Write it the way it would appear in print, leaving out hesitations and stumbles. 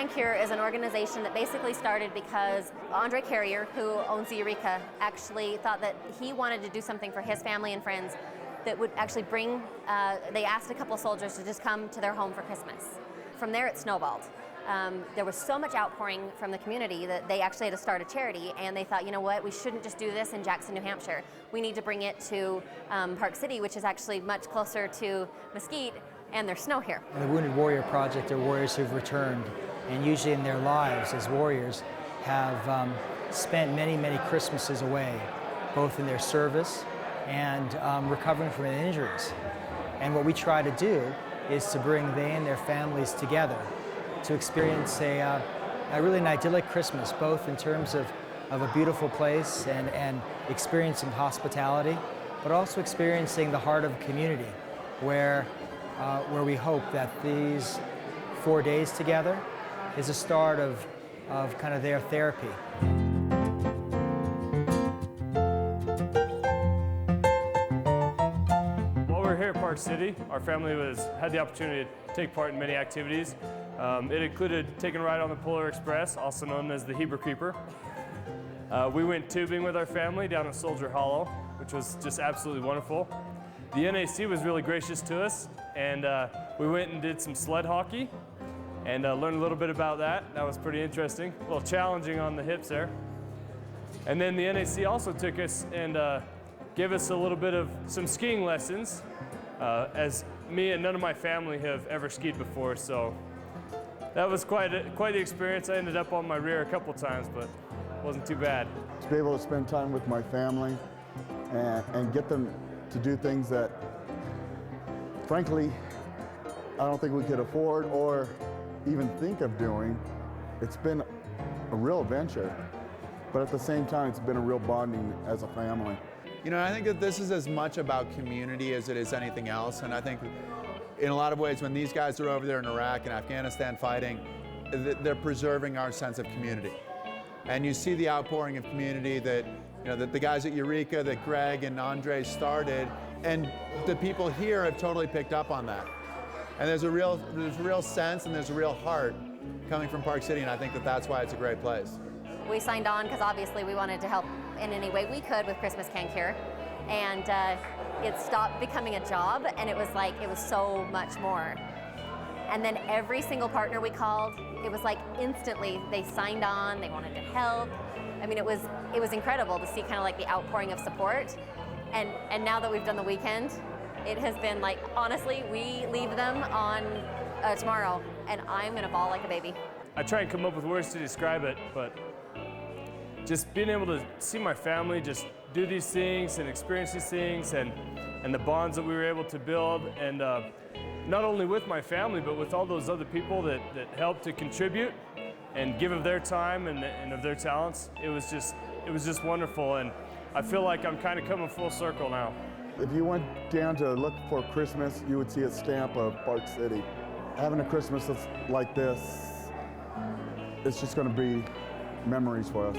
Can Cure is an organization that basically started because Andre Carrier, who owns the Eureka, actually thought that he wanted to do something for his family and friends that would actually bring, they asked a couple of soldiers to just come to their home for Christmas. From there it snowballed. There was so much outpouring from the community that they actually had to start a charity, and they thought, you know what, we shouldn't just do this in Jackson, New Hampshire. We need to bring it to Park City, which is actually much closer to Mesquite, and there's snow here. The Wounded Warrior Project are warriors who've returned, and usually in their lives as warriors have spent many, many Christmases away, both in their service and recovering from injuries. And what we try to do is to bring they and their families together to experience a really an idyllic Christmas, both in terms of a beautiful place and experiencing hospitality, but also experiencing the heart of a community where we hope that these 4 days together is a start of kind of their therapy. While we're here at Park City, our family had the opportunity to take part in many activities. It included taking a ride on the Polar Express, also known as the Heber Creeper. We went tubing with our family down at Soldier Hollow, which was just absolutely wonderful. The NAC was really gracious to us, and we went and did some sled hockey and learned a little bit about that. That was pretty interesting, a little challenging on the hips there. And then the NAC also took us and gave us a little bit of some skiing lessons, as me and none of my family have ever skied before, so that was quite the experience. I ended up on my rear a couple times, but it wasn't too bad. To be able to spend time with my family and get them to do things that, frankly, I don't think we could afford or even think of doing. It's been a real adventure, but at the same time, it's been a real bonding as a family. You know, I think that this is as much about community as it is anything else, and I think in a lot of ways, when these guys are over there in Iraq and Afghanistan fighting, they're preserving our sense of community. And you see the outpouring of community that, you know, that the guys at Eureka, that Greg and Andre started, and the people here have totally picked up on that. And there's a real sense and there's a real heart coming from Park City, and I think that that's why it's a great place. We signed on because obviously we wanted to help in any way we could with Christmas Can Cure, and it stopped becoming a job, and it was so much more. And then every single partner we called, it was like instantly they signed on, they wanted to help. I mean, it was incredible to see kind of like the outpouring of support. And now that we've done the weekend, it has been like, honestly, we leave them on tomorrow, and I'm gonna bawl like a baby. I try and come up with words to describe it, but just being able to see my family just do these things and experience these things and the bonds that we were able to build, and not only with my family, but with all those other people that helped to contribute and give of their time and of their talents. It was just wonderful, and I feel like I'm kind of coming full circle now. If you went down to look for Christmas, you would see a stamp of Park City. Having a Christmas that's like this, it's just going to be memories for us.